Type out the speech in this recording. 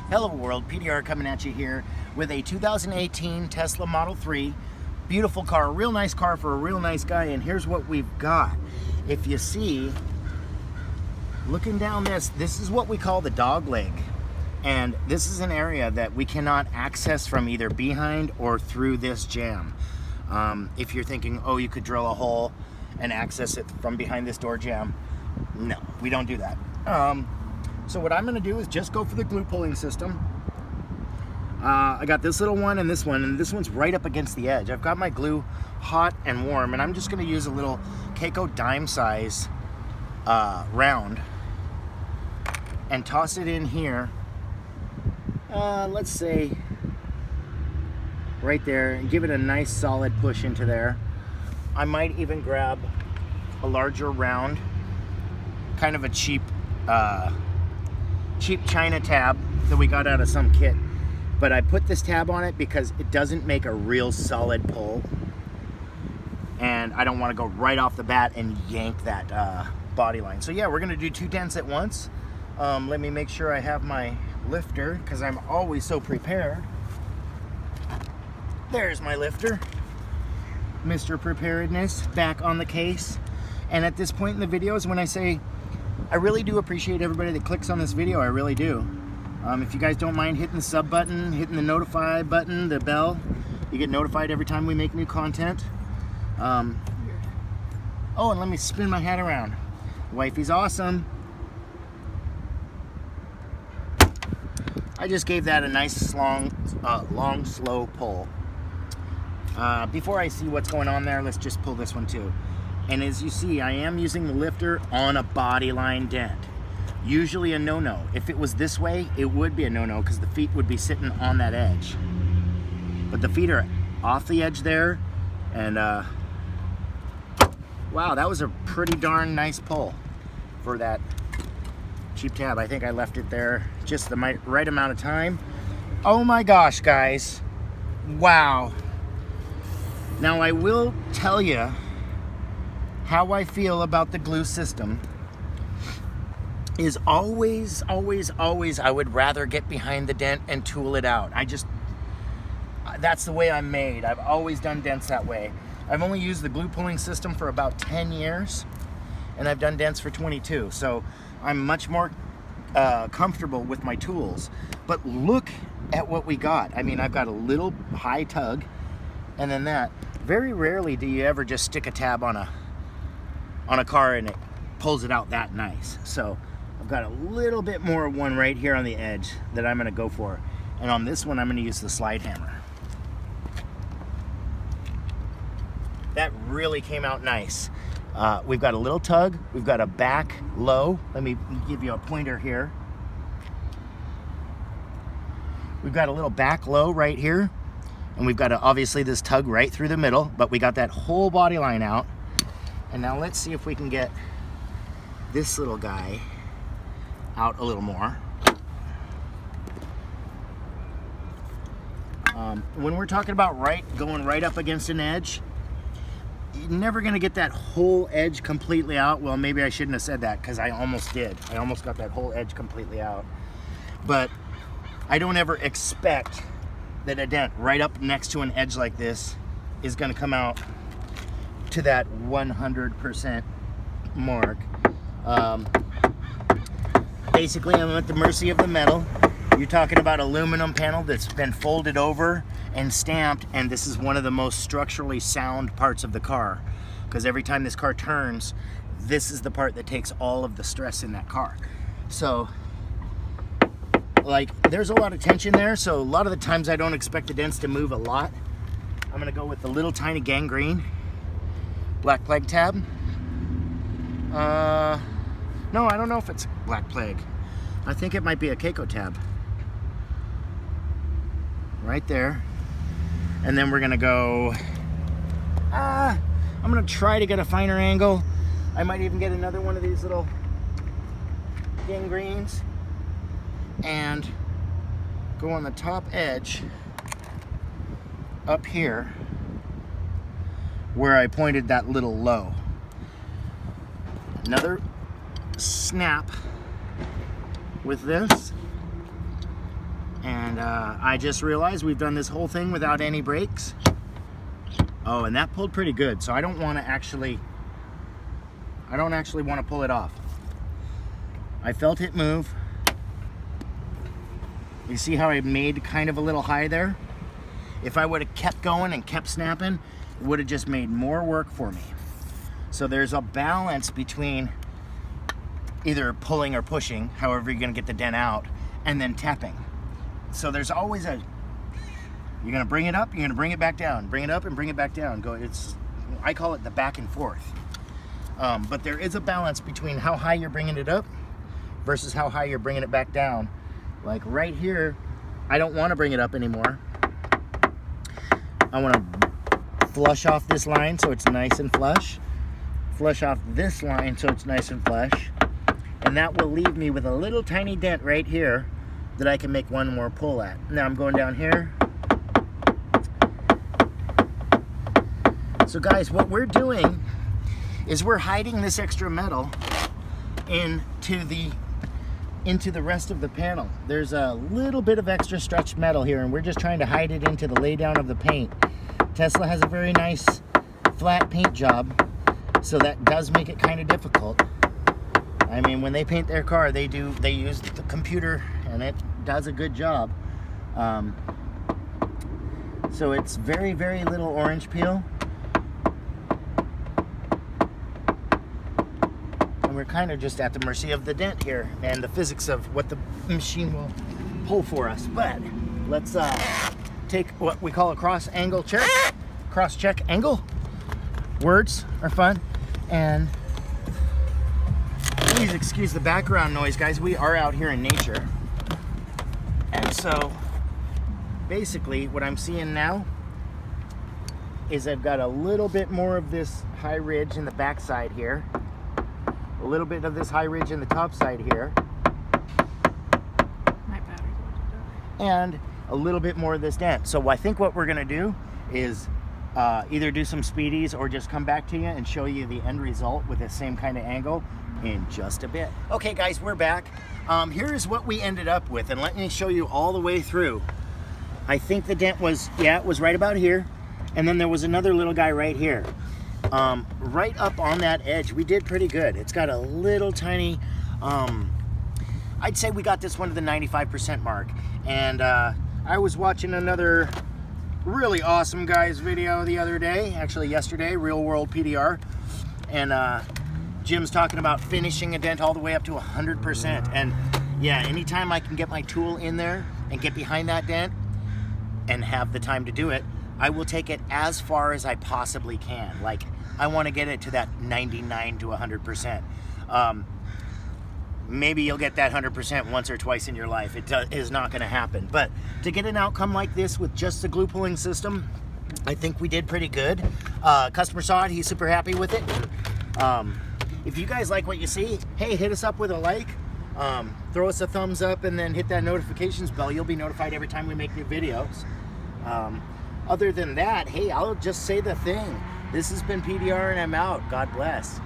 Hello world, PDR coming at you here with a 2018 Tesla Model 3. Beautiful car, real nice car for a real nice guy, and here's what we've got. If you see, looking down this is what we call the dog leg. And this is an area that we cannot access from either behind or through this jamb. If you're thinking, oh, you could drill a hole and access it from behind this door jamb, no, we don't do that. So what I'm going to do is just go for the glue pulling system. I got this little one and this one's right up against the edge. I've got my glue hot and warm, and I'm just going to use a little Keiko dime size round and toss it in here. Let's say right there, and give it a nice solid push into there. I might even grab a larger round, kind of a cheap China tab that we got out of some kit, but I put this tab on it because it doesn't make a real solid pull, and I don't want to go right off the bat and yank that body line. So yeah, we're gonna do 2 dents at once. Let me make sure I have my lifter, because I'm always so prepared. There's my lifter, Mr. Preparedness, back on the case. And at this point in the video is when I say I really do appreciate everybody that clicks on this video. I really do. If you guys don't mind hitting the sub button, hitting the notify button, the bell, you get notified every time we make new content. Oh, and let me spin my hat around. Wifey's awesome. I just gave that a nice long, slow pull. Before I see what's going on there, let's just pull this one too. And as you see, I am using the lifter on a body line dent. Usually a no-no. If it was this way, it would be a no-no because the feet would be sitting on that edge. But the feet are off the edge there, and wow, that was a pretty darn nice pull for that cheap tab. I think I left it there just the right amount of time. Oh my gosh, guys. Wow. Now I will tell you how I feel about the glue system is always, I would rather get behind the dent and tool it out. That's the way I'm made. I've always done dents that way. I've only used the glue pulling system for about 10 years, and I've done dents for 22. So I'm much more comfortable with my tools. But look at what we got. I mean, I've got a little high tug, and then that. Very rarely do you ever just stick a tab on a car and it pulls it out that nice. So I've got a little bit more one right here on the edge that I'm gonna go for. And on this one, I'm gonna use the slide hammer. That really came out nice. We've got a little tug, we've got a back low. Let me give you a pointer here. We've got a little back low right here, and we've got obviously this tug right through the middle, but we got that whole body line out. And now let's see if we can get this little guy out a little more. When we're talking about going right up against an edge, you're never gonna get that whole edge completely out. Well, maybe I shouldn't have said that, because I almost did. I almost got that whole edge completely out. But I don't ever expect that a dent right up next to an edge like this is gonna come out to that 100% mark. Basically, I'm at the mercy of the metal. You're talking about aluminum panel that's been folded over and stamped, and this is one of the most structurally sound parts of the car, because every time this car turns, this is the part that takes all of the stress in that car. So like, there's a lot of tension there, so a lot of the times I don't expect the dents to move a lot. I'm gonna go with the little tiny gangrene black plague tab. No, I don't know if it's black plague. I think it might be a Keiko tab. Right there. And then we're gonna go, I'm gonna try to get a finer angle. I might even get another one of these little gangrenes and go on the top edge up here where I pointed that little low. Another snap with this. And I just realized we've done this whole thing without any brakes. Oh, and that pulled pretty good, so I don't actually want to pull it off. I felt it move. You see how I made kind of a little high there? If I would have kept going and kept snapping, it would have just made more work for me. So there's a balance between either pulling or pushing, however you're gonna get the dent out, and then tapping. So there's always you're gonna bring it up, you're gonna bring it back down, bring it up and bring it back down. I call it the back and forth. But there is a balance between how high you're bringing it up versus how high you're bringing it back down. Like right here, I don't want to bring it up anymore. I want to flush off this line so it's nice and flush. Flush off this line so it's nice and flush. And that will leave me with a little tiny dent right here that I can make one more pull at. Now I'm going down here. So guys, what we're doing is we're hiding this extra metal into the rest of the panel. There's a little bit of extra stretched metal here, and we're just trying to hide it into the laydown of the paint. Tesla has a very nice flat paint job, so that does make it kind of difficult. I mean, when they paint their car, they use the computer, and it does a good job. So it's very, very little orange peel. And we're kind of just at the mercy of the dent here and the physics of what the machine will pull for us. But let's take what we call a cross check angle. Words are fun. And please excuse the background noise, guys. We are out here in nature. And so basically what I'm seeing now is I've got a little bit more of this high ridge in the back side here, a little bit of this high ridge in the top side here, my battery's about to die, and a little bit more of this dent. So I think what we're gonna do is either do some speedies or just come back to you and show you the end result with the same kind of angle in just a bit. Okay guys, we're back. Here's what we ended up with, and let me show you all the way through. I think the dent was, yeah, it was right about here, and then there was another little guy right here. Right up on that edge, we did pretty good. It's got a little tiny, I'd say we got this one to the 95% mark. And I was watching another really awesome guy's video the other day, actually yesterday, Real World PDR, and Jim's talking about finishing a dent all the way up to 100%. And yeah, anytime I can get my tool in there and get behind that dent and have the time to do it, I will take it as far as I possibly can. Like, I want to get it to that 99 to 100%. Maybe you'll get that 100% once or twice in your life. It is not going to happen. But to get an outcome like this with just the glue pulling system, I think we did pretty good. Customer saw it. He's super happy with it. If you guys like what you see, hey, hit us up with a like. Throw us a thumbs up and then hit that notifications bell. You'll be notified every time we make new videos. Other than that, hey, I'll just say the thing. This has been PDR and I'm out. God bless.